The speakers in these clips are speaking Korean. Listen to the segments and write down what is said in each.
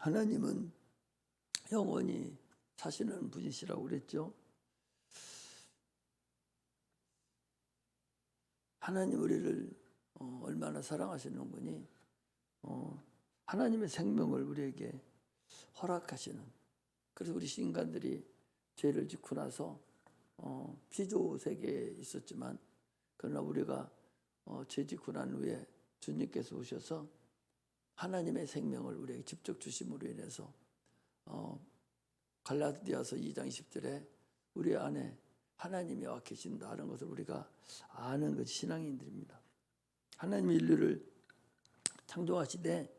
하나님은 영원히 사시는 분이시라고 그랬죠. 하나님 우리를 얼마나 사랑하시는 분이 하나님의 생명을 우리에게 허락하시는. 그래서 우리 인간들이 죄를 짓고 나서 피조 세계에 있었지만, 그러나 우리가 죄 짓고 난 후에 주님께서 오셔서 하나님의 생명을 우리에게 직접 주심으로 인해서 갈라디아서 2장 20절에 우리 안에 하나님이 와 계신다는 것을 우리가 아는 것이 신앙인들입니다. 하나님이 인류를 창조하시되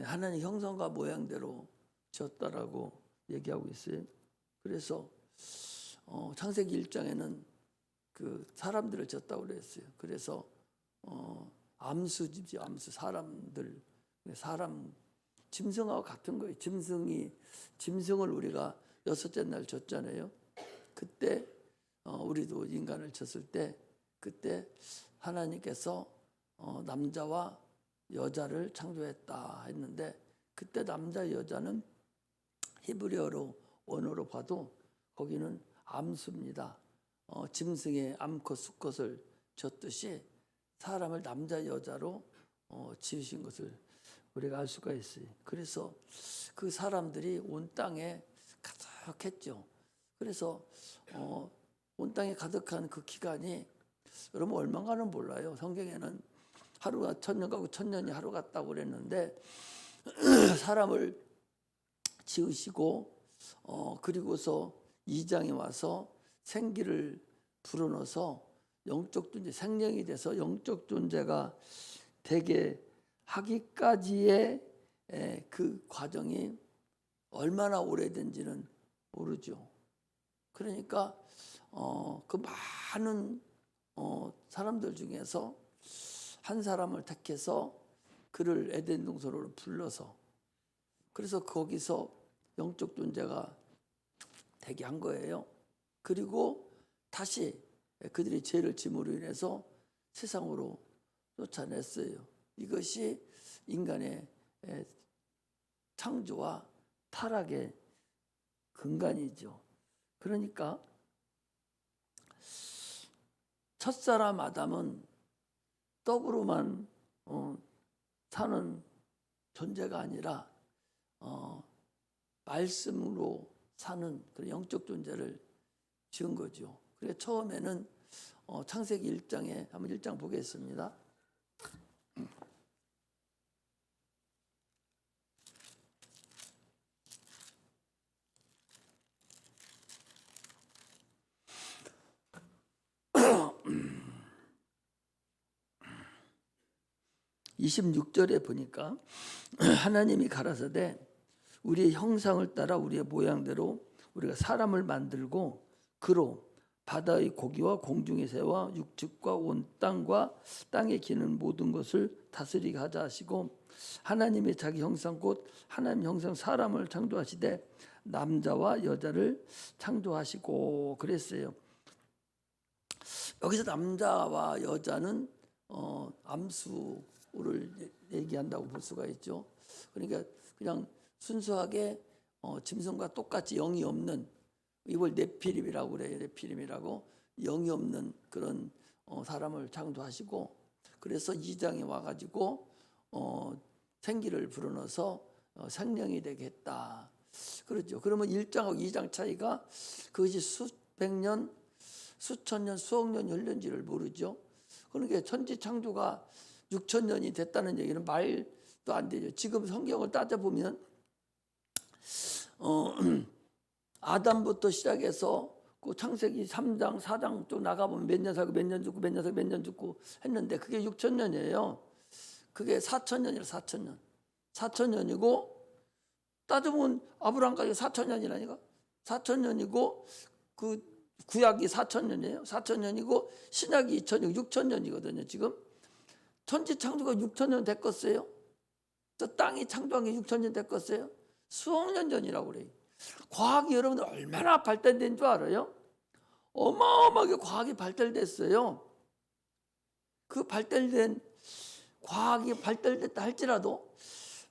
하나님 형상과 모양대로 지었다라고 얘기하고 있어요. 그래서 창세기 1장에는 그 사람들을 지었다고 그랬어요. 그래서 암수집이 암수, 사람들, 사람 짐승하고 같은 거예요. 짐승을 우리가 여섯째 날 졌잖아요. 그때 우리도 인간을 졌을 때, 그때 하나님께서 남자와 여자를 창조했다 했는데, 그때 남자 여자는 히브리어로 원어로 봐도 거기는 암수입니다. 짐승의 암컷 수컷을 졌듯이 사람을 남자 여자로 지으신 것을 우리가 알 수가 있어요. 그래서 그 사람들이 온 땅에 가득했죠. 그래서 온 땅에 가득한 그 기간이 여러분 얼마간은 몰라요. 성경에는 하루가 1000년 가고 1000년이 하루 같다고 그랬는데 사람을 지으시고 그리고서 2장에 와서 생기를 불어넣어서 영적 존재, 생명이 돼서 영적 존재가 되게 하기까지의 그 과정이 얼마나 오래된지는 모르죠. 그러니까 그 많은 사람들 중에서 한 사람을 택해서 그를 에덴 동산으로 불러서, 그래서 거기서 영적 존재가 되게 한 거예요. 그리고 다시 그들이 죄를 짐으로 인해서 세상으로 쫓아냈어요. 이것이 인간의 창조와 타락의 근간이죠. 그러니까 첫사람 아담은 떡으로만 사는 존재가 아니라 말씀으로 사는 그런 영적 존재를 지은 거죠. 그래서 처음에는 창세기 1장에 한번 1장 보겠습니다. (26절에) 보니까 하나님이 가라사대 우리의 형상을 따라 우리의 모양대로 우리가 사람을 만들고 그로 바다의 고기와 공중의 새와 육축과 온 땅과 땅에 기는 모든 것을 다스리게 하자 하시고, 하나님의 자기 형상 곧 하나님 형상 사람을 창조하시되 남자와 여자를 창조하시고 그랬어요. 여기서 남자와 여자는 암수를 얘기한다고 볼 수가 있죠. 그러니까 그냥 순수하게 짐승과 똑같이 영이 없는, 이걸 네피림이라고 그래요. 네피림이라고 영이 없는 그런 사람을 창조하시고, 그래서 2장에 와가지고 생기를 불어넣어서 생명이 되게 했다. 그렇죠. 그러면 1장하고 2장 차이가 그것이 수백 년, 수천 년, 수억 년 열린지를 모르죠. 그러니까 천지 창조가 6000년이 됐다는 얘기는 말도 안 되죠. 지금 성경을 따져보면 아담부터 시작해서 그 창세기 3장, 4장 쭉 나가보면 몇 년 살고 몇 년 죽고 몇 년 살고 몇 년 죽고 했는데 그게 6000년이에요. 그게 4000년이라 4000년. 4000년이고 따져보면 아브라함까지 4000년이라니까. 4000년이고 그 구약이 4000년이에요. 4000년이고 신약이 6000년이거든요. 지금 천지 창조가 6000년 됐겠어요? 저 땅이 창조한 게 6000년 됐겠어요? 수억 년 전이라고 그래요. 과학이 여러분들 얼마나 발달된 줄 알아요? 어마어마하게 과학이 발달됐어요. 그 발달된 과학이 발달됐다 할지라도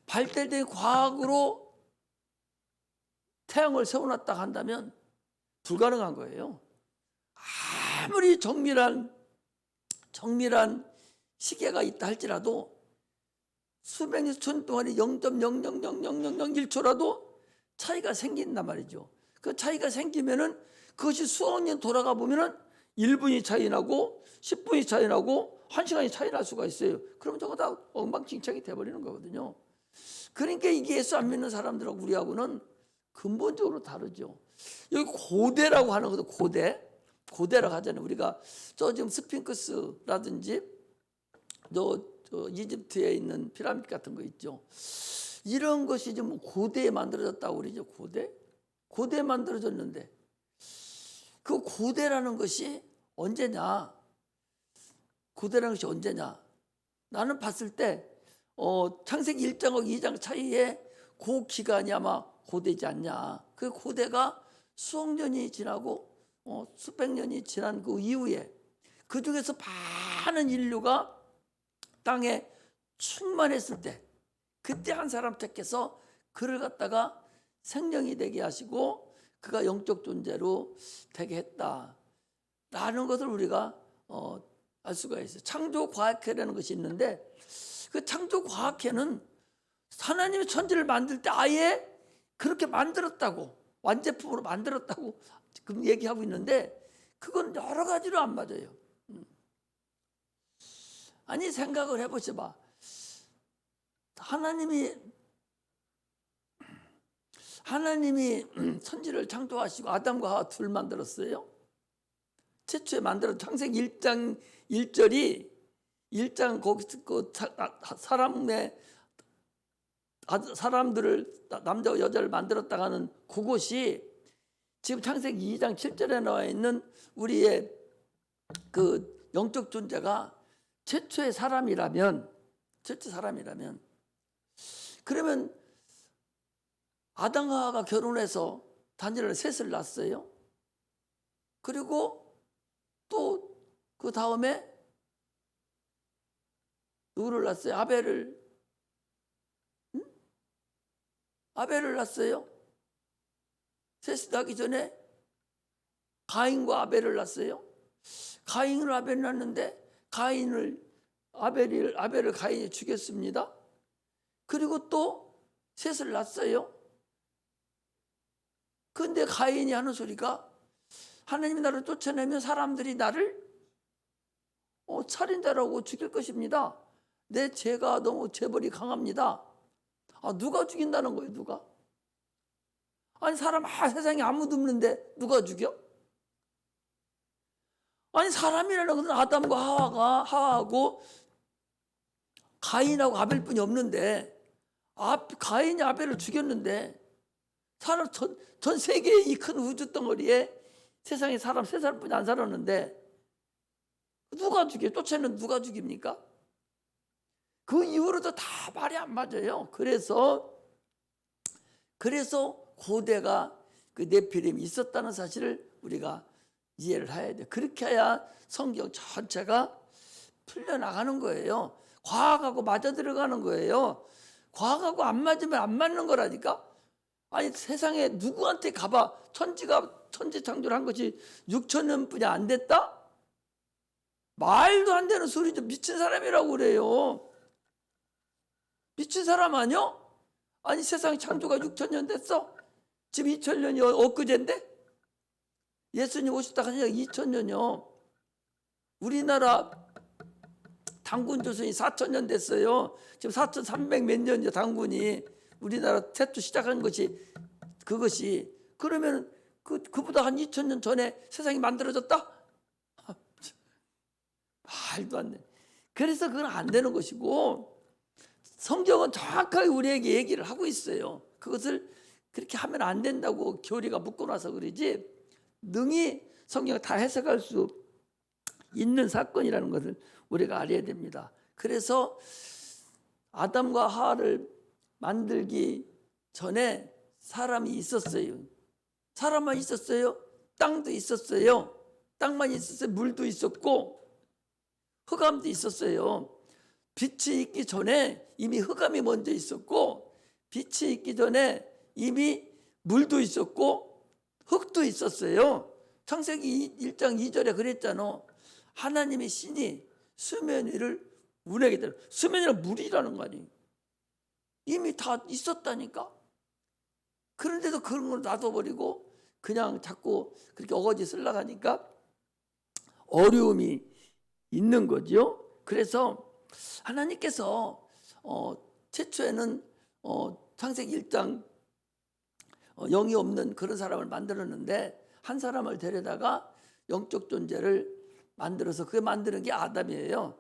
발달된 과학으로 태양을 세워놨다 한다면 불가능한 거예요. 아무리 정밀한 시계가 있다 할지라도 수백 년 수천 동안에 0.0000001초라도 차이가 생긴단 말이죠. 그 차이가 생기면은 그것이 수억 년 돌아가 보면은 1분이 차이 나고 10분이 차이 나고 1시간이 차이 날 수가 있어요. 그럼 저거 다 엉망진창이 돼버리는 거거든요. 그러니까 이게 예수 안 믿는 사람들하고 우리하고는 근본적으로 다르죠. 여기 고대라고 하는 것도 고대라고 하잖아요. 우리가 저 지금 스핑크스라든지 저 이집트에 있는 피라미드 같은 거 있죠. 이런 것이 좀 고대에 만들어졌다고 그러죠. 고대에 만들어졌는데 그 고대라는 것이 언제냐? 나는 봤을 때 창세기 1장하고 2장 차이에 그 기간이 아마 고대지 않냐. 그 고대가 수억 년이 지나고 수백 년이 지난 그 이후에 그 중에서 많은 인류가 땅에 충만했을 때 그때 한 사람 택해서 그를 갖다가 생명이 되게 하시고 그가 영적 존재로 되게 했다라는 것을 우리가 알 수가 있어요. 창조과학회라는 것이 있는데 그 창조과학회는 하나님의 천지를 만들 때 아예 그렇게 만들었다고 완제품으로 만들었다고 지금 얘기하고 있는데 그건 여러 가지로 안 맞아요. 아니 생각을 해보셔봐. 하나님이 천지를 창조하시고 아담과 하와 둘 만들었어요. 최초에 만들어 창세기 1장 1절이 1장 거기서 그 사람들을 남자와 여자를 만들었다가 하는 그것이 지금 창세기 2장 7절에 나와 있는 우리의 그 영적 존재가 최초의 사람이라면 그러면 아담과 하와가 결혼해서 단지를 셋을 낳았어요. 그리고 또 그 다음에 누구를 낳았어요? 아벨을 낳았어요. 셋이 나기 전에 가인과 아벨을 낳았어요. 가인을 아벨을 낳았는데 아벨을 가인이 죽였습니다. 그리고 또 셋을 낳았어요. 그런데 가인이 하는 소리가 하나님이 나를 쫓아내면 사람들이 나를 살인자라고 죽일 것입니다. 내 죄가 너무 재벌이 강합니다. 누가 죽인다는 거예요? 누가? 아니 세상에 아무도 없는데 누가 죽여? 아니 사람이라는 것은 아담과 하와하고 가인하고 아벨뿐이 없는데 가인이 아벨을 죽였는데 사람 전 세계의 이 큰 우주 덩어리에 세상에 사람 세 사람뿐이 안 살았는데 누가 죽여? 쫓아내는 누가 죽입니까? 그 이후로도 다 말이 안 맞아요. 그래서 고대가 그 네피림이 있었다는 사실을 우리가 이해를 해야 돼요. 그렇게 해야 성경 전체가 풀려나가는 거예요. 과학하고 맞아 들어가는 거예요. 과학하고 안 맞으면 안 맞는 거라니까. 아니 세상에 누구한테 가봐. 천지 창조를 한 것이 6천 년뿐이 안 됐다? 말도 안 되는 소리죠. 미친 사람이라고 그래요. 미친 사람 아니요? 아니 세상 창조가 6천 년 됐어? 지금 2천 년이 엊그제인데? 예수님 오셨다 하니까 2천 년이요. 우리나라 당군 조선이 4천 년 됐어요. 지금 4,300 몇 년이요. 당군이 우리나라 태초 시작한 것이 그것이 그러면 그보다 한 2천 년 전에 세상이 만들어졌다? 말도 안 돼. 그래서 그건 안 되는 것이고 성경은 정확하게 우리에게 얘기를 하고 있어요. 그것을 그렇게 하면 안 된다고 교리가 묶어놔서 그러지 능히 성경을 다 해석할 수 있는 사건이라는 것을 우리가 알아야 됩니다. 그래서 아담과 하와를 만들기 전에 사람이 있었어요. 사람만 있었어요. 땅도 있었어요. 땅만 있었어요. 물도 있었고 흑암도 있었어요. 빛이 있기 전에 이미 흑암이 먼저 있었고, 빛이 있기 전에 이미 물도 있었고 흙도 있었어요. 창세기 1장 2절에 그랬잖아. 하나님의 신이 수면 위를 운하게 되는, 수면 위는 물이라는 거 아니에요. 이미 다 있었다니까. 그런데도 그런 걸 놔둬버리고 그냥 자꾸 그렇게 어거지 쓰려고 하니까 어려움이 있는 거죠. 그래서 하나님께서 최초에는 창세기 1장 영이 없는 그런 사람을 만들었는데, 한 사람을 데려다가 영적 존재를 만들어서, 그게 만드는 게 아담이에요.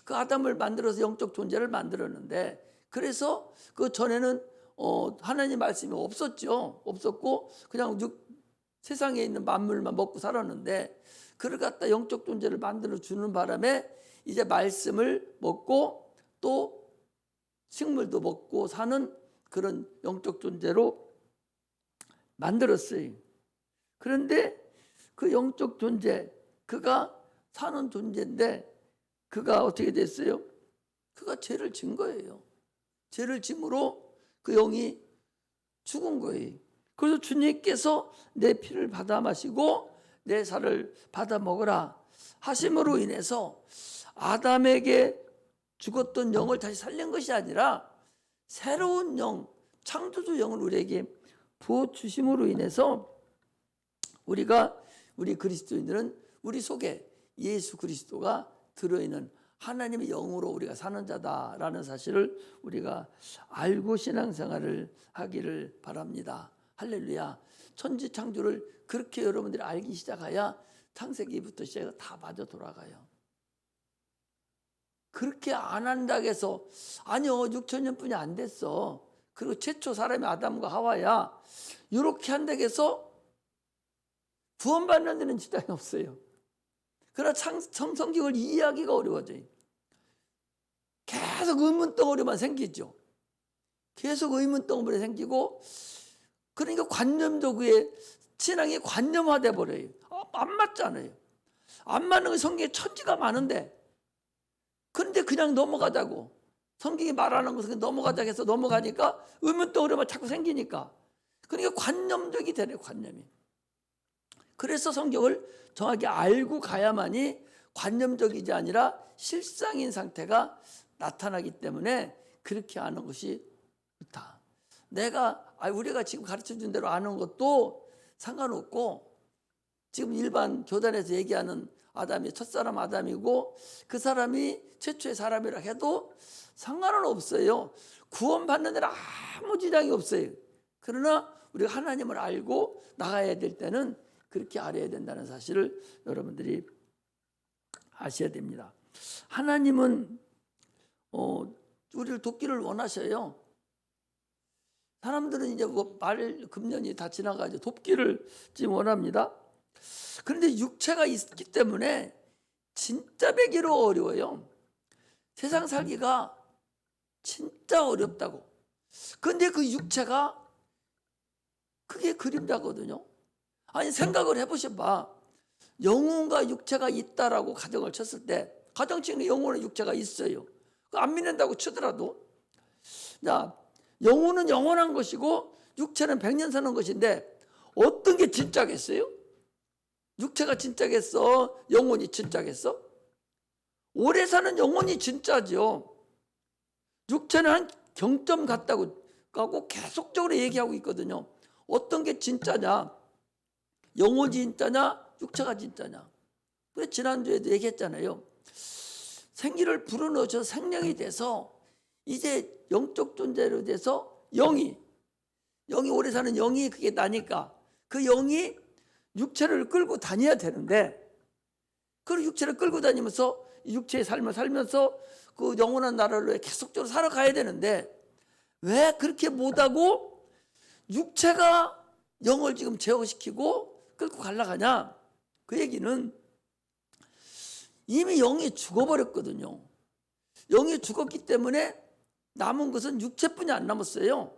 그 아담을 만들어서 영적 존재를 만들었는데, 그래서 그 전에는 하나님 말씀이 없었고 그냥 세상에 있는 만물만 먹고 살았는데, 그를 갖다 영적 존재를 만들어 주는 바람에 이제 말씀을 먹고 또 식물도 먹고 사는 그런 영적 존재로 만들었어요. 그런데 그 영적 존재, 그가 사는 존재인데 그가 어떻게 됐어요? 그가 죄를 진 거예요. 죄를 짐으로 그 영이 죽은 거예요. 그래서 주님께서 내 피를 받아 마시고 내 살을 받아 먹으라 하심으로 인해서 아담에게 죽었던 영을 다시 살린 것이 아니라 새로운 영, 창조주 영을 우리에게 부어 주심으로 인해서 우리 그리스도인들은 우리 속에 예수 그리스도가 들어있는 하나님의 영으로 우리가 사는 자다라는 사실을 우리가 알고 신앙생활을 하기를 바랍니다. 할렐루야. 천지창조를 그렇게 여러분들이 알기 시작해야 창세기부터 시작해서 다 맞아 돌아가요. 그렇게 안 한다고 해서 아니요 6천 년뿐이 안 됐어. 그리고 최초 사람이 아담과 하와야. 이렇게 한다고 해서 구원받는 데는 지장이 없어요. 그러나 성경을 이해하기가 어려워져요. 계속 의문덩어리만 생기죠. 계속 의문덩어리 생기고, 그러니까 관념적으로 신앙이 관념화돼 버려요. 안 맞잖아요. 안 맞는 게 성경에 천지가 많은데, 그런데 그냥 넘어가자고, 성경이 말하는 것을 넘어가자고 해서 넘어가니까 의문덩어리만 자꾸 생기니까, 그러니까 관념적이 되네, 관념이. 그래서 성경을 정확히 알고 가야만이 관념적이지 아니라 실상인 상태가 나타나기 때문에 그렇게 아는 것이 옳다. 우리가 지금 가르쳐준 대로 아는 것도 상관없고, 지금 일반 교단에서 얘기하는 아담이 첫사람 아담이고 그 사람이 최초의 사람이라 해도 상관은 없어요. 구원받는 데는 아무 지장이 없어요. 그러나 우리가 하나님을 알고 나가야 될 때는 그렇게 알아야 된다는 사실을 여러분들이 아셔야 됩니다. 하나님은 우리를 돕기를 원하셔요. 사람들은 이제 금년이 다 지나가지고 돕기를 지금 원합니다. 그런데 육체가 있기 때문에 진짜 배기로 어려워요. 세상 살기가 진짜 어렵다고. 그런데 그 육체가 그게 그림자거든요. 아니 생각을 해보셔봐. 영혼과 육체가 있다라고 가정을 쳤을 때, 가정치는 영혼과 육체가 있어요. 안 믿는다고 치더라도, 자, 영혼은 영원한 것이고 육체는 100년 사는 것인데 어떤 게 진짜겠어요? 육체가 진짜겠어? 영혼이 진짜겠어? 오래 사는 영혼이 진짜죠. 육체는 한 경점 같다고 하고 계속적으로 얘기하고 있거든요. 어떤 게 진짜냐? 영혼이 진짜냐? 육체가 진짜냐? 그래 지난주에도 얘기했잖아요. 생기를 불어넣어서 생명이 돼서 이제 영적 존재로 돼서 영이 오래 사는 영이 그게 나니까 그 영이 육체를 끌고 다녀야 되는데, 그 육체를 끌고 다니면서 육체의 삶을 살면서 그 영원한 나라로 계속적으로 살아가야 되는데 왜 그렇게 못하고 육체가 영을 지금 제어시키고 끌고 가려가냐? 그 얘기는 이미 영이 죽어버렸거든요. 영이 죽었기 때문에 남은 것은 육체뿐이 안 남았어요.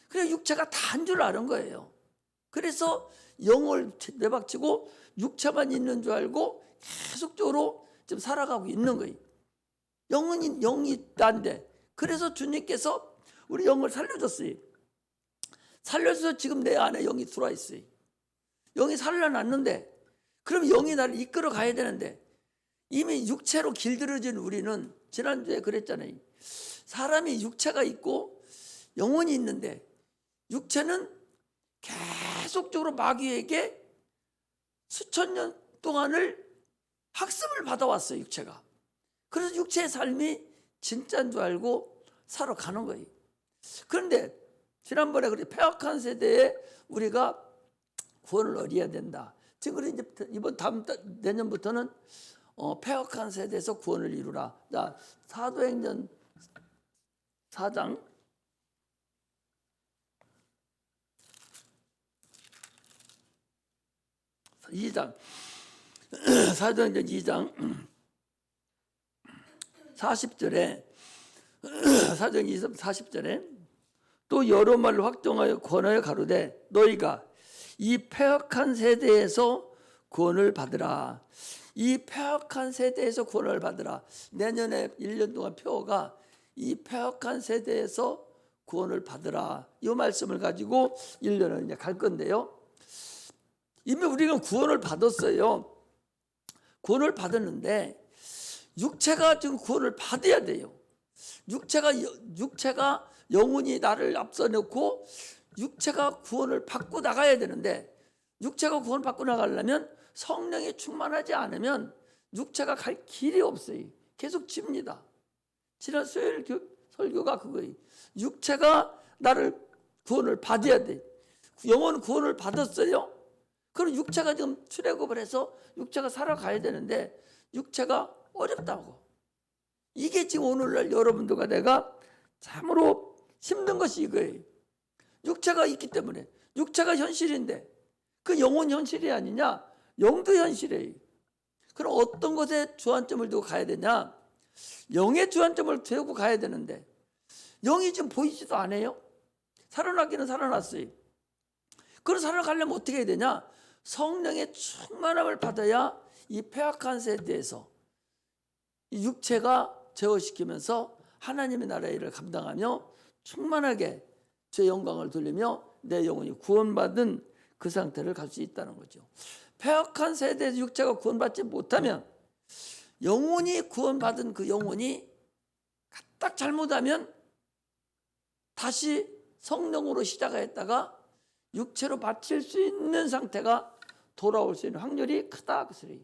그래서 육체가 다 한 줄 아는 거예요. 그래서 영을 내박치고 육체만 있는 줄 알고 계속적으로 지금 살아가고 있는 거예요. 영이 있다는데, 그래서 주님께서 우리 영을 살려줬어요. 살려서 지금 내 안에 영이 들어와 있어요. 영이 살려놨는데, 그럼 영이 나를 이끌어 가야 되는데, 이미 육체로 길들여진 우리는 지난주에 그랬잖아요. 사람이 육체가 있고 영혼이 있는데, 육체는 계속적으로 마귀에게 수천 년 동안을 학습을 받아왔어요, 육체가. 그래서 육체의 삶이 진짜인 줄 알고 살아가는 거예요. 그런데 지난번에 그렇게 폐역한 세대에 우리가 구원을 얻어야 된다. 지금 이제 이번 내년부터는 폐역한 세대에서 구원을 이루라. 자, 사도행전 4장 2장 사도행전 2장 40절에 사도행전 40절에 또 여러 말로 확정하여 권하여 가로되 너희가 이 폐역한 세대에서 구원을 받으라. 이 폐역한 세대에서 구원을 받으라. 내년에 1년 동안 표어가 이 폐역한 세대에서 구원을 받으라. 이 말씀을 가지고 1년을 이제 갈 건데요. 이미 우리가 구원을 받았어요. 구원을 받았는데 육체가 지금 구원을 받아야 돼요. 육체가 영혼이 나를 앞서 놓고 육체가 구원을 받고 나가야 되는데, 육체가 구원 받고 나가려면 성령이 충만하지 않으면 육체가 갈 길이 없어요. 계속 집니다. 지난 수요일 설교가 그거예요. 육체가 나를 구원을 받아야 돼. 영혼은 구원을 받았어요. 그럼 육체가 지금 출애굽을 해서 육체가 살아가야 되는데 육체가 어렵다고. 이게 지금 오늘날 여러분들과 내가 참으로 힘든 것이 이거예요. 육체가 있기 때문에. 육체가 현실인데 그 영혼 현실이 아니냐? 영도 현실이에요. 그럼 어떤 것에 주안점을 두고 가야 되냐? 영의 주안점을 두고 가야 되는데 영이 지금 보이지도 않아요. 살아나기는 살아났어요. 그럼 살아가려면 어떻게 해야 되냐? 성령의 충만함을 받아야 이 폐악한 세대에서 이 육체가 제어시키면서 하나님의 나라의 일을 감당하며 충만하게 제 영광을 돌리며 내 영혼이 구원받은 그 상태를 갈 수 있다는 거죠. 폐역한 세대에서 육체가 구원받지 못하면 영혼이 구원받은 그 영혼이 딱 잘못하면 다시 성령으로 시작했다가 육체로 바칠 수 있는 상태가 돌아올 수 있는 확률이 크다. 그 소리.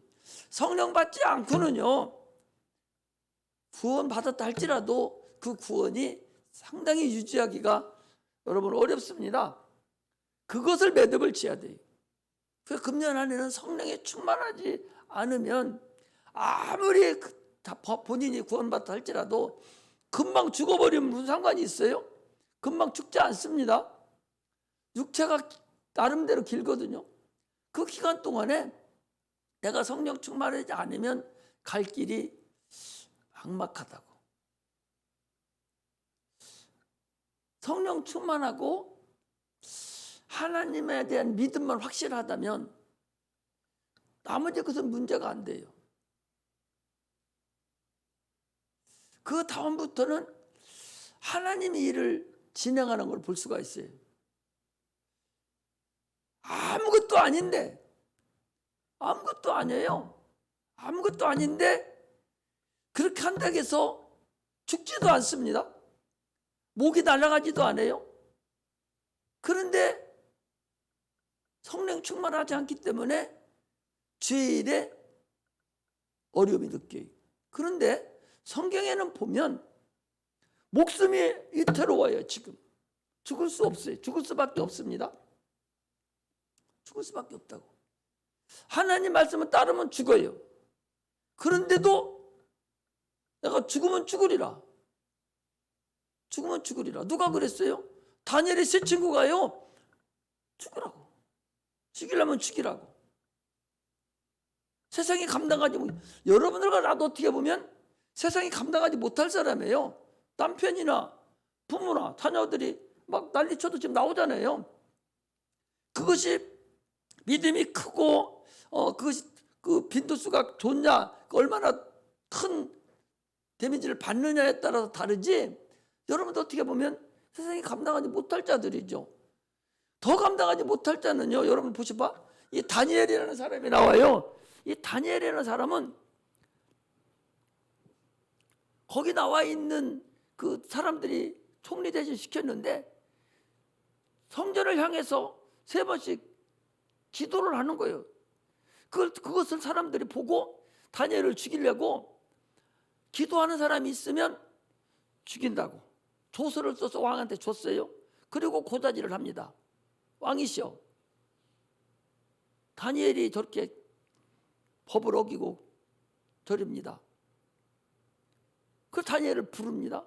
성령 받지 않고는요, 구원 받았다 할지라도 그 구원이 상당히 유지하기가 여러분 어렵습니다. 그것을 매듭을 지어야 돼요. 그 금년 안에는 성령에 충만하지 않으면 아무리 본인이 구원받았다 할지라도 금방 죽어버리면 무슨 상관이 있어요? 금방 죽지 않습니다. 육체가 나름대로 길거든요. 그 기간 동안에 내가 성령 충만하지 않으면 갈 길이 막막하다고. 성령 충만하고 하나님에 대한 믿음만 확실하다면 나머지 것은 문제가 안 돼요. 그 다음부터는 하나님의 일을 진행하는 걸 볼 수가 있어요. 아무것도 아닌데, 아무것도 아니에요. 아무것도 아닌데 그렇게 한다고 해서 죽지도 않습니다. 목이 날아가지도 않아요. 그런데 성령 충만하지 않기 때문에 죄일에 어려움이 느껴요. 그런데 성경에는 보면 목숨이 위태로워요. 지금 죽을 수 없어요. 죽을 수밖에 없습니다. 죽을 수밖에 없다고. 하나님 말씀을 따르면 죽어요. 그런데도 내가 죽으면 죽으리라. 죽으면 죽으리라. 누가 그랬어요? 다니엘의 세 친구가요. 죽으라고. 죽이려면 죽이라고. 세상이 감당하지 못. 여러분들과 나도 어떻게 보면 세상이 감당하지 못할 사람이에요. 남편이나 부모나 자녀들이 막 난리쳐도 지금 나오잖아요. 그것이 믿음이 크고 그것이 그 빈도수가 좋냐, 얼마나 큰 데미지를 받느냐에 따라서 다르지, 여러분도 어떻게 보면 세상에 감당하지 못할 자들이죠. 더 감당하지 못할 자는요, 여러분 보셔봐. 이 다니엘이라는 사람이 나와요. 이 다니엘이라는 사람은 거기 나와 있는 그 사람들이 총리 대신 시켰는데 성전을 향해서 3번씩 기도를 하는 거예요. 그것을 사람들이 보고 다니엘을 죽이려고 기도하는 사람이 있으면 죽인다고 조서를 써서 왕한테 줬어요. 그리고 고다지를 합니다. 왕이시여, 다니엘이 저렇게 법을 어기고 저립니다. 그 다니엘을 부릅니다.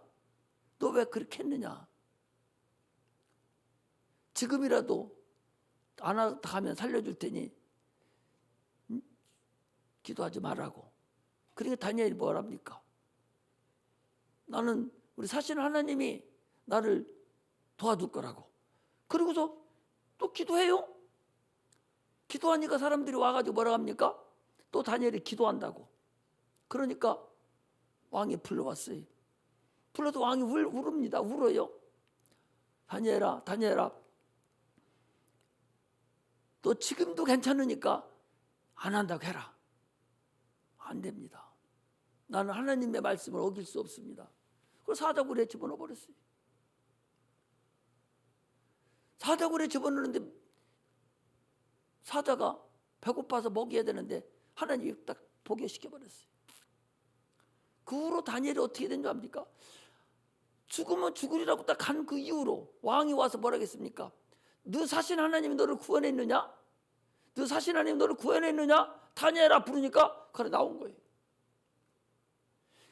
너 왜 그렇게 했느냐? 지금이라도 안 하면 살려줄 테니 기도하지 말라고. 그러니까 다니엘이 뭐랍니까? 나는 우리 사실 하나님이 나를 도와줄 거라고. 그리고서 또 기도해요. 기도하니까 사람들이 와가지고 뭐라 합니까? 또 다니엘이 기도한다고. 그러니까 왕이 불러왔어요. 불러도 왕이 울읍니다. 울어요. 다니엘아, 다니엘아, 너 지금도 괜찮으니까 안 한다고 해라. 안 됩니다. 나는 하나님의 말씀을 어길 수 없습니다. 그걸 사자굴에 집어넣어 버렸어요. 사자굴에 집어넣는데 사자가 배고파서 먹여야 되는데 하나님이 딱 포기시켜 버렸어요. 그 후로 다니엘이 어떻게 된 줄 압니까? 죽으면 죽으리라고 딱 간 그 이후로 왕이 와서 뭐라 했습니까? 너 사신 하나님이 너를 구원했느냐? 너 사신 하나님이 너를 구원했느냐? 다니엘아 부르니까 그래 나온 거예요.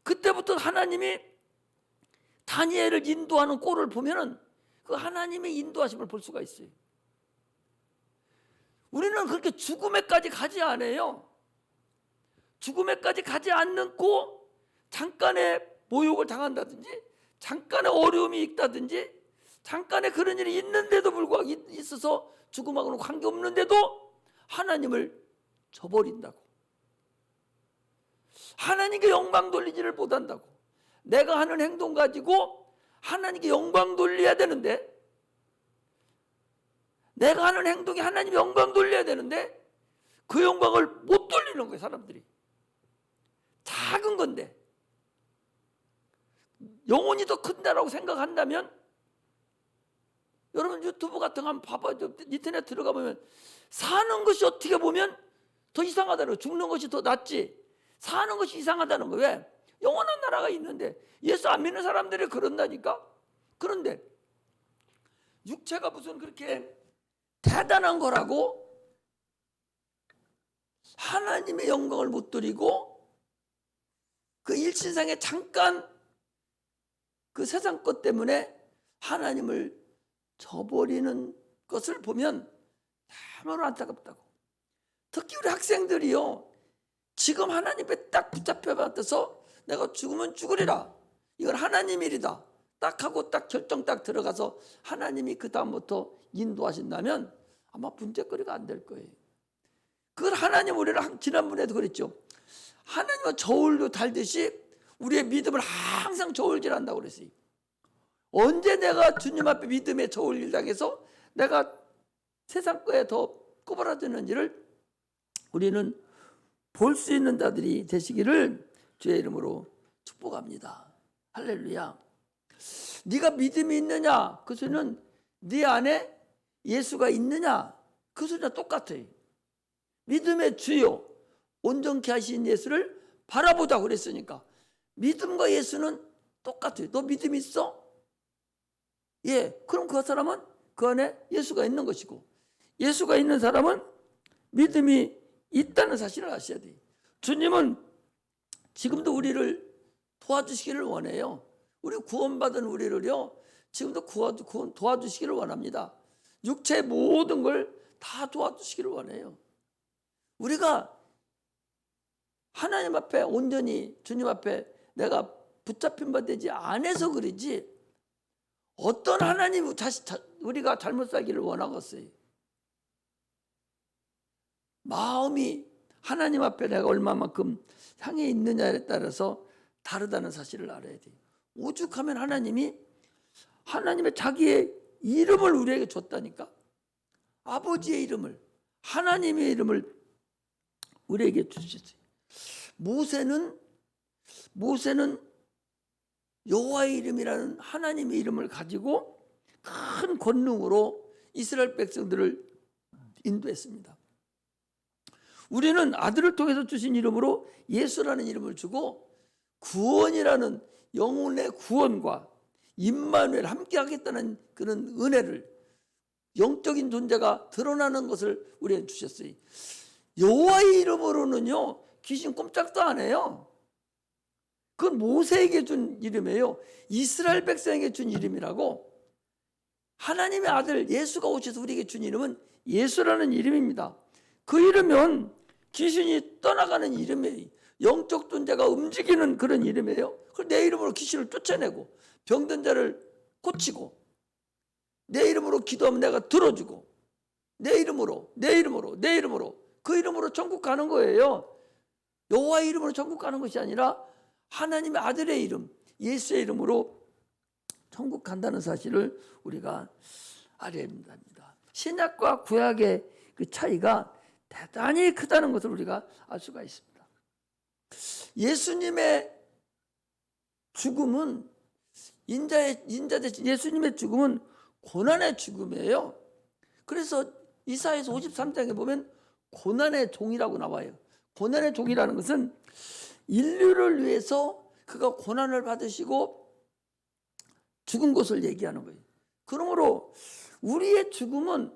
그때부터 하나님이 다니엘을 인도하는 꼴을 보면은 그 하나님의 인도하심을 볼 수가 있어요. 우리는 그렇게 죽음에까지 가지 않아요. 죽음에까지 가지 않고 잠깐의 모욕을 당한다든지 잠깐의 어려움이 있다든지 잠깐의 그런 일이 있는데도 불구하고 있어서 죽음하고는 관계없는데도 하나님을 저버린다고. 하나님께 영광 돌리지를 못한다고. 내가 하는 행동 가지고 하나님께 영광 돌려야 되는데, 내가 하는 행동이 하나님께 영광 돌려야 되는데 그 영광을 못 돌리는 거예요. 사람들이. 작은 건데 영혼이 더 큰다라고 생각한다면, 여러분 유튜브 같은 거 한번 봐봐요. 인터넷 들어가 보면 사는 것이 어떻게 보면 더 이상하다는 거예요. 죽는 것이 더 낫지 사는 것이 이상하다는 거예요. 왜? 영원한 나라가 있는데. 예수 안 믿는 사람들이 그런다니까. 그런데 육체가 무슨 그렇게 대단한 거라고 하나님의 영광을 못 드리고 그 일신상에 잠깐 그 세상 것 때문에 하나님을 저버리는 것을 보면 참으로 안타깝다고. 특히 우리 학생들이요, 지금 하나님에 딱 붙잡혀 받아서 내가 죽으면 죽으리라, 이건 하나님 일이다 딱 하고 딱 결정 딱 들어가서 하나님이 그 다음부터 인도하신다면 아마 문제거리가 안 될 거예요. 그걸 하나님, 우리를 지난번에도 그랬죠. 하나님은 저울로 달듯이 우리의 믿음을 항상 저울질한다고 그랬어요. 언제 내가 주님 앞에 믿음의 저울질 당해서 내가 세상 거에 더 꼬부라지는지를 우리는 볼 수 있는 자들이 되시기를 주의 이름으로 축복합니다. 할렐루야. 네가 믿음이 있느냐, 그 소리는 네 안에 예수가 있느냐, 그 소리랑 똑같아요. 믿음의 주요 온전케 하신 예수를 바라보자 그랬으니까 믿음과 예수는 똑같아요. 너 믿음 있어? 예, 그럼 그 사람은 그 안에 예수가 있는 것이고, 예수가 있는 사람은 믿음이 있다는 사실을 아셔야 돼요. 주님은 지금도 우리를 도와주시기를 원해요. 우리 구원받은 우리를요, 지금도 도와주시기를 원합니다. 육체의 모든 걸 다 도와주시기를 원해요. 우리가 하나님 앞에 온전히 주님 앞에 내가 붙잡힌 바 되지 않아서 그러지, 어떤 하나님 우리가 잘못 살기를 원하겠어요. 마음이 하나님 앞에 내가 얼마만큼 향해 있느냐에 따라서 다르다는 사실을 알아야 돼요. 오죽하면 하나님의 자기의 이름을 우리에게 줬다니까. 아버지의 이름을, 하나님의 이름을 우리에게 주셨어요. 모세는 여호와의 이름이라는 하나님의 이름을 가지고 큰 권능으로 이스라엘 백성들을 인도했습니다. 우리는 아들을 통해서 주신 이름으로 예수라는 이름을 주고 구원이라는 영혼의 구원과 임마누엘 함께 하겠다는 그런 은혜를, 영적인 존재가 드러나는 것을 우리에게 주셨어요. 여호와의 이름으로는요 귀신 꼼짝도 안 해요. 그건 모세에게 준 이름이에요. 이스라엘 백성에게 준 이름이라고. 하나님의 아들 예수가 오셔서 우리에게 준 이름은 예수라는 이름입니다. 그 이름은 귀신이 떠나가는 이름이에요. 영적 존재가 움직이는 그런 이름이에요. 그걸 내 이름으로 귀신을 쫓아내고 병든 자를 고치고 내 이름으로 기도하면 내가 들어주고 내 이름으로 그 이름으로 천국 가는 거예요. 여호와의 이름으로 천국 가는 것이 아니라 하나님의 아들의 이름 예수의 이름으로 천국 간다는 사실을 우리가 알아야 합니다. 신약과 구약의 그 차이가 대단히 크다는 것을 우리가 알 수가 있습니다. 예수님의 죽음은 인자 대신 예수님의 죽음은 고난의 죽음이에요. 그래서 이사야서 53장에 보면 고난의 종이라고 나와요. 고난의 종이라는 것은 인류를 위해서 그가 고난을 받으시고 죽은 것을 얘기하는 거예요. 그러므로 우리의 죽음은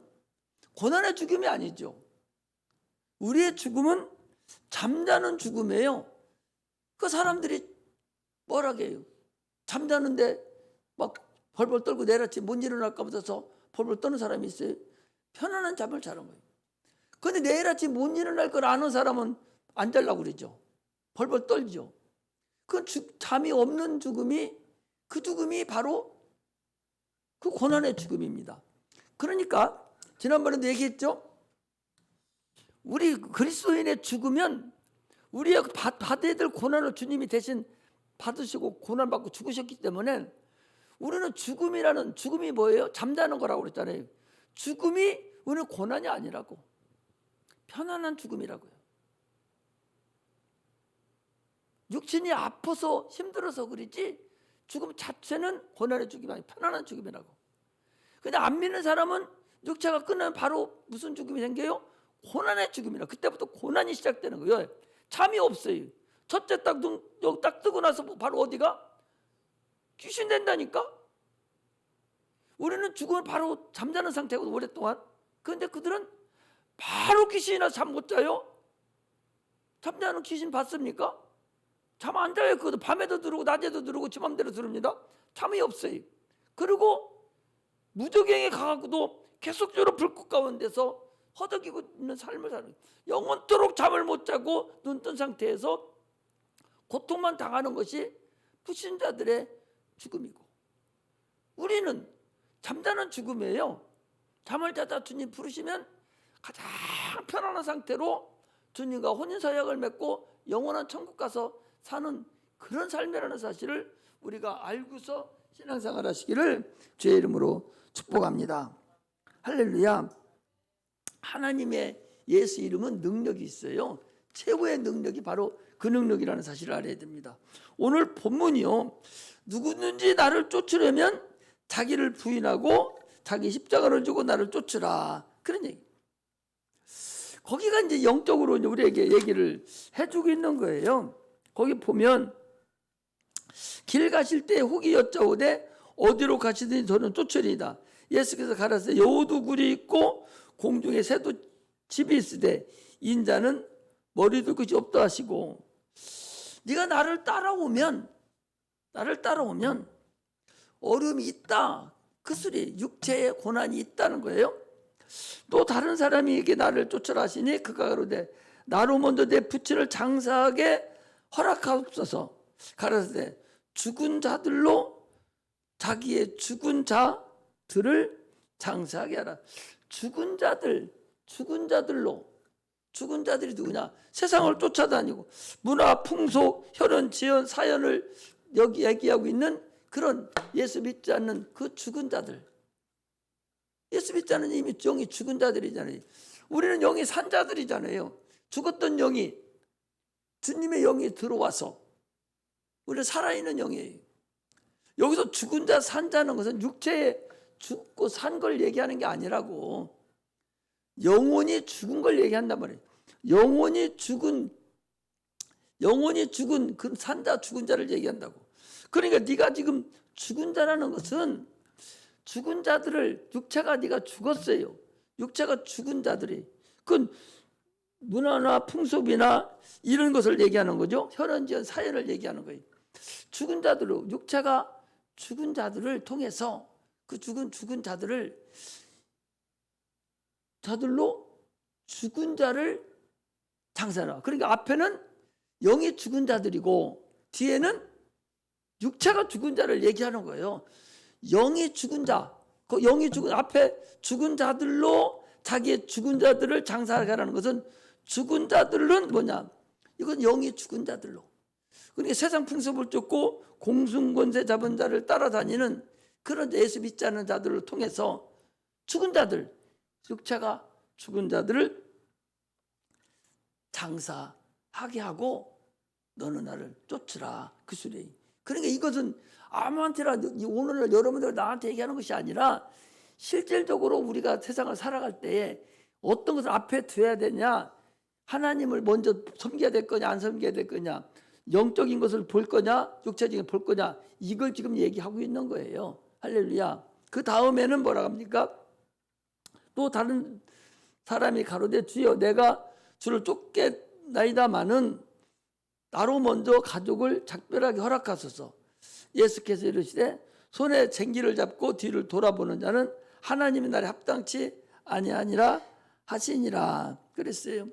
고난의 죽음이 아니죠. 우리의 죽음은 잠자는 죽음이에요. 그 사람들이 뭐라고 해요? 잠자는데 막 벌벌 떨고 내일 아침 못 일어날까 보다서 벌벌 떠는 사람이 있어요. 편안한 잠을 자는 거예요. 그런데 내일 아침 못 일어날 걸 아는 사람은 안 자려고 그러죠. 벌벌 떨죠. 그 잠이 없는 죽음이, 그 죽음이 바로 그 고난의 죽음입니다. 그러니까 지난번에도 얘기했죠. 우리 그리스도인의 죽으면 우리가 받아야 될 고난을 주님이 대신 받으시고 고난받고 죽으셨기 때문에 우리는 죽음이 뭐예요? 잠자는 거라고 그랬잖아요. 죽음이 우리는 고난이 아니라고, 편안한 죽음이라고요. 육신이 아파서 힘들어서 그러지 죽음 자체는 고난의 죽음이 아니고 편안한 죽음이라고. 근데 안 믿는 사람은 육체가 끝나면 바로 무슨 죽음이 생겨요? 고난의 죽음이라. 그때부터 고난이 시작되는 거예요. 잠이 없어요. 첫째 딱 뜨고 나서 바로 어디가? 귀신 된다니까. 우리는 죽으면 바로 잠자는 상태거든, 오랫동안. 그런데 그들은 바로 귀신이나 잠 못 자요. 잠자는 귀신 봤습니까? 잠 안 자요. 그것도 밤에도 들어오고 낮에도 들어오고 지 맘대로 들읍니다. 잠이 없어요. 그리고 무적행에 가갖고도 계속적으로 불꽃 가운데서 허덕이고 있는 삶을 사는, 영원토록 잠을 못 자고 눈 뜬 상태에서 고통만 당하는 것이 불신자들의 죽음이고, 우리는 잠자는 죽음이에요. 잠을 자다 주님 부르시면 가장 편안한 상태로 주님과 혼인서약을 맺고 영원한 천국 가서 사는 그런 삶이라는 사실을 우리가 알고서 신앙생활 하시기를 주의 이름으로 축복합니다. 할렐루야. 하나님의 예수 이름은 능력이 있어요. 최고의 능력이 바로 그 능력이라는 사실을 알아야 됩니다. 오늘 본문이요, 누구든지 나를 쫓으려면 자기를 부인하고 자기 십자가를 지고 나를 쫓으라, 그런 얘기. 거기가 이제 영적으로 우리에게 얘기를 해주고 있는 거예요. 거기 보면 길 가실 때 혹이 여짜오되 어디로 가시든지 저는 쫓으리이다. 예수께서 가라사대 여우도 굴이 있고 공중에 새도 집이 있으되 인자는 머리도 끝이 없다 하시고, 네가 나를 따라오면 어려움이 있다, 그 소리, 육체의 고난이 있다는 거예요. 또 다른 사람에게 나를 쫓으라 하시니 그가 가로되 나로 먼저 내 부친을 장사하게 허락하옵소서. 가라사대 죽은 자들로 자기의 죽은 자들을 장사하게 하라. 죽은 자들로 죽은 자들이 누구냐? 세상을 쫓아다니고 문화, 풍속, 혈연, 지연, 사연을 여기 얘기하고 있는 그런 예수 믿지 않는 그 죽은 자들. 예수 믿지 않는 이미 영이 죽은 자들이잖아요. 우리는 영이 산 자들이잖아요. 죽었던 영이 주님의 영이 들어와서 우리는 살아있는 영이에요. 여기서 죽은 자, 산 자는 것은 육체에 죽고 산 걸 얘기하는 게 아니라고, 영혼이 죽은 걸 얘기한단 말이에요. 영혼이 죽은 그 산자, 죽은 자를 얘기한다고. 그러니까 네가 지금 죽은 자라는 것은 죽은 자들을, 육체가 네가 죽었어요. 육체가 죽은 자들이, 그건 문화나 풍속이나 이런 것을 얘기하는 거죠. 혈연지연 사연을 얘기하는 거예요. 죽은 자들로, 육체가 죽은 자들을 통해서 그 죽은 자들로 죽은 자를 장사하라. 그러니까 앞에는 영이 죽은 자들이고 뒤에는 육체가 죽은 자를 얘기하는 거예요. 영이 죽은 자, 그 영이 죽은 앞에 죽은 자들로 자기의 죽은 자들을 장사하게 하라는 것은, 죽은 자들은 뭐냐? 이건 영이 죽은 자들로. 그러니까 세상 풍습을 쫓고 공승권세 잡은 자를 따라다니는 그런 예수 믿지 않는 자들을 통해서 죽은 자들, 육체가 죽은 자들을 장사하게 하고 너는 나를 쫓으라, 그 소리예요. 그러니까 이것은 아무한테나, 오늘날 여러분들 나한테 얘기하는 것이 아니라 실질적으로 우리가 세상을 살아갈 때에 어떤 것을 앞에 둬야 되냐, 하나님을 먼저 섬겨야 될 거냐 안 섬겨야 될 거냐, 영적인 것을 볼 거냐 육체적인 볼 거냐, 이걸 지금 얘기하고 있는 거예요. 할렐루야. 그 다음에는 뭐라 합니까? 또 다른 사람이 가로되 주여 내가 주를 쫓겠나이다마는 나로 먼저 가족을 작별하게 허락하소서. 예수께서 이르시되 손에 쟁기를 잡고 뒤를 돌아보는 자는 하나님의 날에 합당치 아니하니라 하시니라 그랬어요.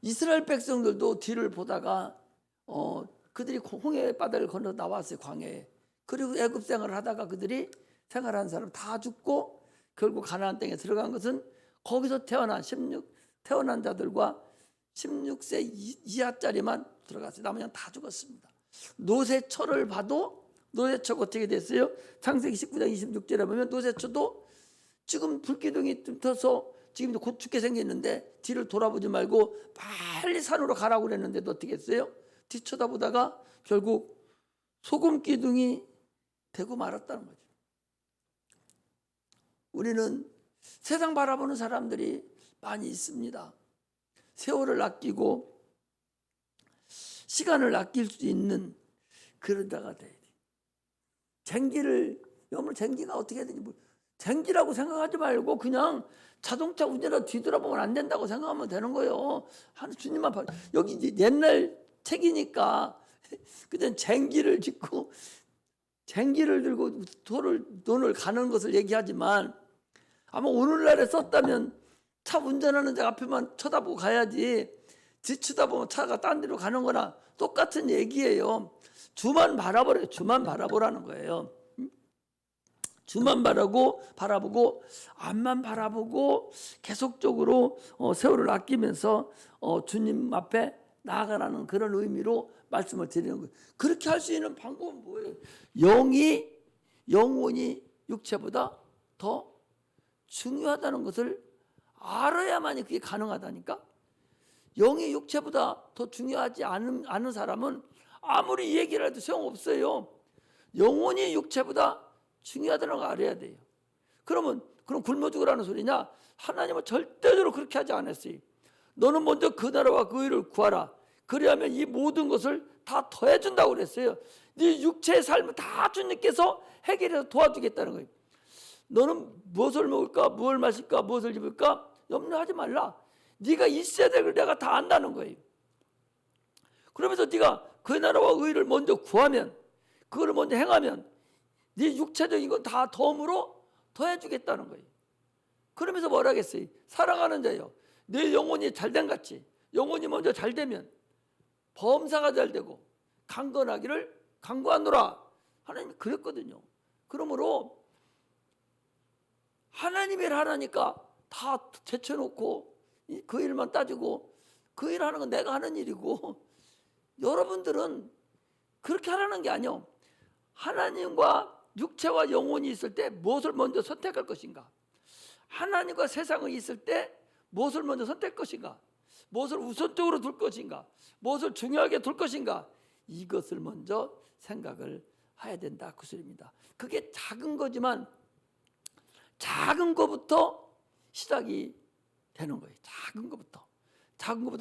이스라엘 백성들도 뒤를 보다가 그들이 홍해 바다를 건너 나왔어요. 광야에. 그리고 애굽 생활을 하다가 그들이 생활한 사람 다 죽고 결국 가나안 땅에 들어간 것은 거기서 태어난 자들과 16세 이하짜리만 들어갔어요. 나머지는 다 죽었습니다. 노새처를 봐도 노새처가 어떻게 됐어요? 창세기 19장 26절에 보면 노새처도 지금 불기둥이 뜸터서 지금 곧 죽게 생겼는데 뒤를 돌아보지 말고 빨리 산으로 가라고 그랬는데도 어떻게 했어요? 뒤쳐다보다가 결국 소금 기둥이 되고 말았다는 거죠. 우리는 세상 바라보는 사람들이 많이 있습니다. 세월을 아끼고 시간을 아낄 수 있는 그런 자가 돼야 돼. 여러분 쟁기가 어떻게 되는지 쟁기라고 생각하지 말고 그냥 자동차 운전하다 뒤돌아보면 안 된다고 생각하면 되는 거예요. 주님만 봐. 여기 옛날 책이니까 그냥 쟁기를 짚고 쟁기를 들고 돈을 가는 것을 얘기하지만, 아마 오늘날에 썼다면 차 운전하는 자 앞에만 쳐다보고 가야지 뒤쳐다보면 차가 딴 데로 가는 거나 똑같은 얘기예요. 주만 바라보래요. 주만 바라보라는 거예요. 주만 바라보고 앞만 바라보고 계속적으로 세월을 아끼면서 주님 앞에 나아가라는 그런 의미로 말씀을 드리는 거예요. 그렇게 할 수 있는 방법은 뭐예요? 영혼이 육체보다 더 중요하다는 것을 알아야만이 그게 가능하다니까. 영이 육체보다 더 중요하지 않은 사람은 아무리 얘기를 해도 소용없어요. 영혼이 육체보다 중요하다는 걸 알아야 돼요. 그럼 굶어 죽으라는 소리냐? 하나님은 절대적으로 그렇게 하지 않았어요. 너는 먼저 그 나라와 그 의를 구하라. 그리하면 이 모든 것을 다 더해준다고 그랬어요. 네 육체의 삶을 다 주님께서 해결해서 도와주겠다는 거예요. 너는 무엇을 먹을까, 무엇을 마실까, 무엇을 입을까 염려하지 말라. 네가 있어야 될 걸 내가 다 안다는 거예요. 그러면서 네가 그 나라와 의를 먼저 구하면, 그걸 먼저 행하면 네 육체적인 건 다 덤으로 더해주겠다는 거예요. 그러면서 뭐라 하겠어요? 사랑하는 자요, 내 영혼이 잘된 같이 영혼이 먼저 잘되면 범사가 잘되고 강건하기를 강구하노라. 하나님이 그랬거든요. 그러므로 하나님의 일 하라니까 다 제쳐놓고 그 일만 따지고 그 일 하는 건 내가 하는 일이고 여러분들은 그렇게 하라는 게 아니요. 하나님과 육체와 영혼이 있을 때 무엇을 먼저 선택할 것인가? 하나님과 세상이 있을 때 무엇을 먼저 선택할 것인가? 무엇을 우선적으로 둘 것인가? 무엇을 중요하게 둘 것인가? 이것을 먼저 생각을 해야 된다 그 소리입니다. 그게 작은 거지만 작은 거부터 시작이 되는 거예요. 작은 거부터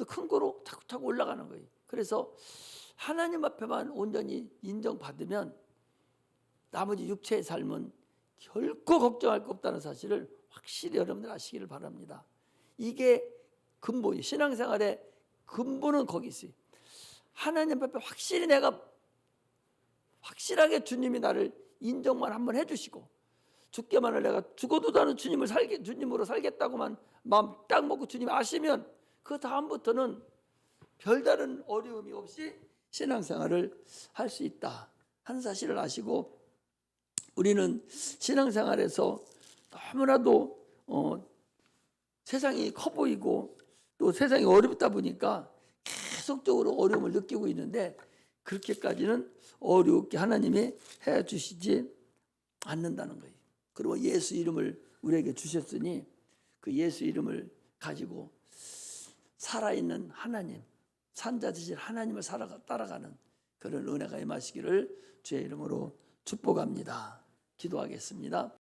큰 거로 차곡차곡 올라가는 거예요. 그래서 하나님 앞에만 온전히 인정받으면 나머지 육체의 삶은 결코 걱정할 거 없다는 사실을 확실히 여러분들 아시기를 바랍니다. 이게 근본이에요. 신앙생활의 근본은 거기 있어요. 하나님 앞에 확실하게 주님이 나를 인정만 한번 해주시고 죽게만을 내가 죽어도 나는 주님으로 살겠다고만 마음 딱 먹고 주님 아시면 그 다음부터는 별다른 어려움이 없이 신앙생활을 할 수 있다 하는 사실을 아시고, 우리는 신앙생활에서 너무나도 세상이 커 보이고 또 세상이 어렵다 보니까 계속적으로 어려움을 느끼고 있는데 그렇게까지는 어렵게 하나님이 해주시지 않는다는 거예요. 그리고 예수 이름을 우리에게 주셨으니 그 예수 이름을 가지고 살아있는 하나님, 산자 되신 하나님을 따라가는 그런 은혜가 임하시기를 주의 이름으로 축복합니다. 기도하겠습니다.